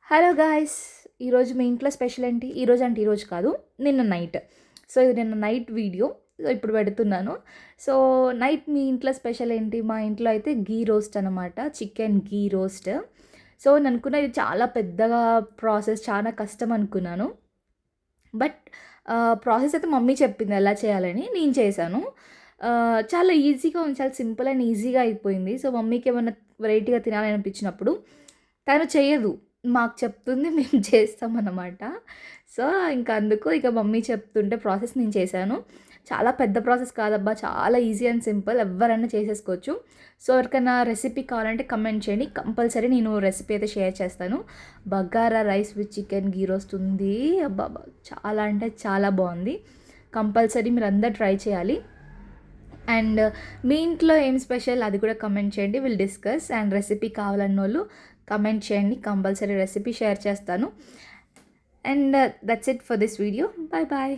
Hello guys! ఈరోజు మీ ఇంట్లో special ఏంటి? ఈరోజు కాదు, నిన్న నైట్. సో, ఇది నిన్న నైట్ వీడియో. సో, ఇప్పుడు పెడుతున్నాను. సో, నైట్ మీ ఇంట్లో స్పెషల్ ఏంటి? మా ఇంట్లో అయితే గీ రోస్ట్ అనమాట. చికెన్ గీ రోస్ట్. సో, నేను అనుకున్న ఇది చాలా పెద్దగా ప్రాసెస్, చాలా కష్టం అనుకున్నాను. బట్ ప్రాసెస్ అయితే మమ్మీ చెప్పింది ఎలా చేయాలని. నేను చేశాను. చాలా ఈజీగా ఉంది. చాలా సింపుల్ అండ్ ఈజీగా అయిపోయింది. సో, మమ్మీకి ఏమన్నా వెరైటీగా తినాలనిపించినప్పుడు తను చెయ్యదు. మాకు చెప్తుంది. మేము చేస్తామన్నమాట. సో, ఇంక అందుకు ఇక మమ్మీ చెప్తుంటే ప్రాసెస్ నేను చేశాను. చాలా పెద్ద ప్రాసెస్ కాదబ్బా! చాలా ఈజీ అండ్ సింపుల్. ఎవ్వరైనా చేసేసుకోవచ్చు. సో, ఎవరికైనా రెసిపీ కావాలంటే కమెంట్ చేయండి. కంపల్సరీ నేను రెసిపీ అయితే షేర్ చేస్తాను. Bagara rice with chicken ghee roast ఉంది. అబ్బబ్బా! చాలా అంటే చాలా బాగుంది. కంపల్సరీ మీరందరూ ట్రై చేయాలి. అండ్ మీ ఇంట్లో ఏం స్పెషల్ అది కూడా కమెంట్ చేయండి. Will discuss. అండ్ రెసిపీ కావాలన్నోళ్ళు కమెంట్ చేయండి. కంపల్సరీ రెసిపీ షేర్ చేస్తాను. And that's it for this video. Bye bye.